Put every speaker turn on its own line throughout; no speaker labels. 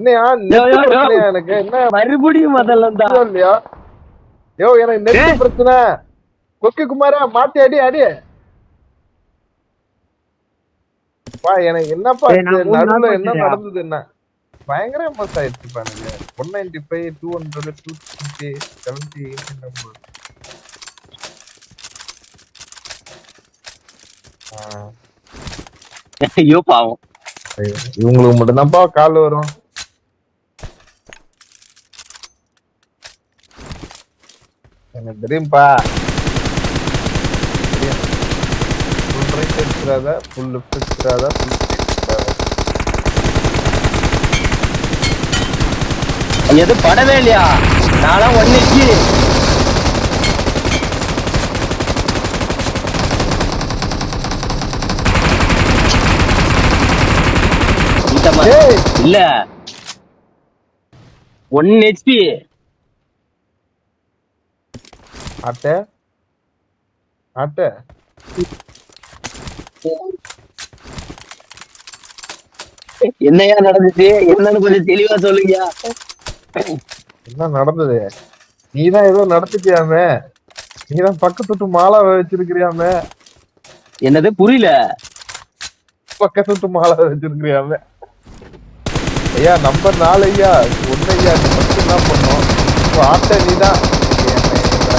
என்னையா நெட் பிரச்சனையா எனக்கு என்ன
மறுபடியும் முதல்ல தான்
இல்லையா? யோ எனக்கு நெட் பிரச்சனை. கொக்கி குமாரா மாத்தி அடி அடி. பா எனக்கு என்னப்பா நடுவுல என்ன நடந்தது என்ன பயங்கர மோசம் ஆயிடுச்சுப்பா எனக்கு. 195 200 250 70 80
ஐயோ பாவம்.
இவங்களுக்கு மட்டும்தான்ப்பா கால் வரும். எனக்கு தெரியும்பா. ஃபுல் ரைட் எடுத்துறாத, ஃபுல் லெஃப்ட் எடுத்துறாத, ஃபுல்
எது படவே இல்லையா? நான்லாம் ஒன்னைக்கு இல்ல 1 HP.
ஆட்ட ஆட்ட
என்னையா நடந்துச்சு? என்னன்னு கொஞ்சம் தெளிவா சொல்லுங்க.
என்ன நடந்தது? நீதான் ஏதோ நடத்திட்டியாமே. நீதான் பக்கத்து விட்டு மாலா வச்சிருக்கிறியாமே.
என்னது புரியல?
பக்கத்து விட்டு மாலா வச்சிருக்கிறியாமே. ஐயா நம்பர் 4 ஐயா. ஒண்ணு ஐயா நீ ஃபர்ஸ்ட் என்ன பண்ணோம்? இப்போ ஆட்ட நீதான்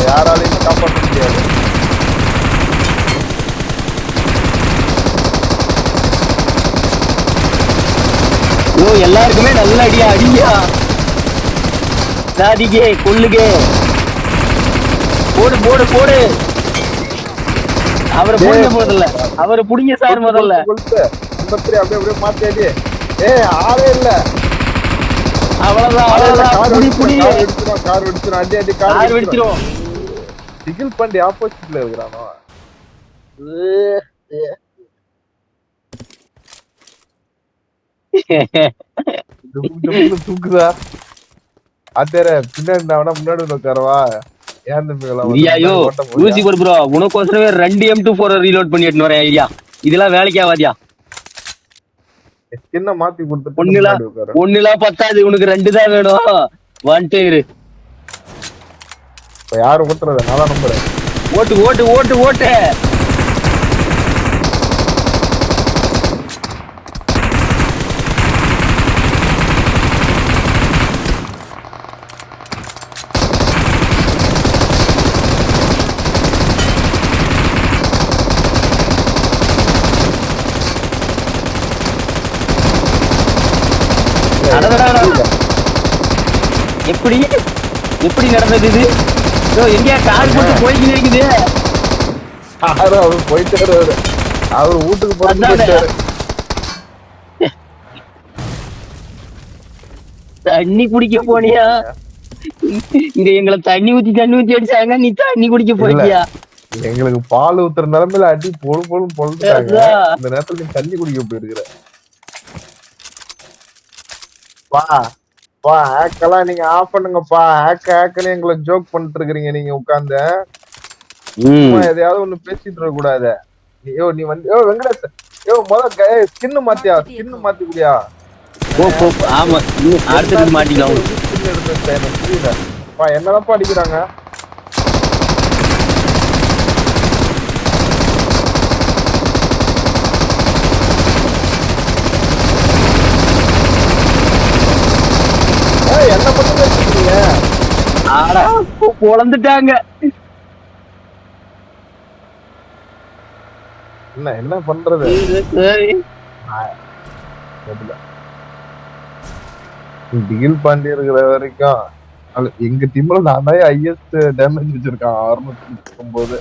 யாராலையுமே காப்பாற்ற முடியாது.
எல்லாருக்குமே நல்ல அடியா அடியா. சாதிக்கே கொல்லுகே போடு போடு போடு. அவரை புடிங்க முதல்ல, அவரை புடிங்க சார் முதல்ல.
அப்படியே அப்படியே மாத்தி அடி. ஆளே இல்ல.
அவ்வளவுதான் அவ்வளவுதான்.
கார் வெடிச்சிரும் அடி அடி கார் வெடிச்சிரும். திகில் பாண்டி ஆப்போசிட்ல இருக்கிறானோ. தூக்குதா ஆத்தேர பின்னாடி முன்னாடி உட்காரவா.
ஊசி போடு ப்ரோ. உனக்கோசரமே 2 M24 ரீலோட் பண்ணி எடுத்து வரேன் ஐயா. இதெல்லாம் வேலைக்கு ஆகாதியா?
என்ன மாத்தி கொடுத்து
ஒண்ணுலாம் பத்தாது. உனக்கு 2 தான் வேணும். வந்துட்டே இரு.
யாரும் ஓட்டுறத நல்லா நம்புறேன்.
ஓட்டு ஓட்டு ஓட்டு ஓட்டு. எப்படி எப்படி நடந்தது இது? எங்கேயா கார் போட்டு போய்கிட்டு இருக்குது.
அவரு போயிட்டாரு. அவரு வீட்டுக்கு போறாரு.
தண்ணி குடிக்க போனியா? இங்க எங்களை தண்ணி ஊத்தி அடிச்சாங்க. நீ தண்ணி குடிக்க போயிட்டியா?
எங்களுக்கு பால் ஊத்துற நிலைமையில அடி பொழு பொழுன்னு பொழுதுட்டாங்க. இந்த நேரத்துல நீ தண்ணி குடிக்க போயிருக்கிற. வா வா ஹேக்கெல்லாம் நீங்க ஆஃப் பண்ணுங்கப்பா. ஹேக்குன்னு எங்களை ஜோக் பண்ணிட்டு இருக்கிறீங்க நீங்க உட்கார்ந்து. எதையாவது ஒண்ணு பேசிட்டு இருக்க கூடாது. நீ வந்து வெங்கடேஷ் முதல்ல ஸ்கின்னு மாத்தியா? ஸ்கின்னு மாத்தி குடியா?
ஆமா அடுத்தது மாட்டிக்கலாம்.
புரியல என்னதான்ப்பா அடிக்கிறாங்க. என்ன பண்ணி வச்சிருக்கீங்க?
பொழந்துட்டாங்க.
என்ன பண்றது? திகில் பாண்டி இருக்கிற வரைக்கும் எங்க டீம்ல நான் தான் ஹையஸ்ட் டேமேஜ் வச்சிருக்கான் 639.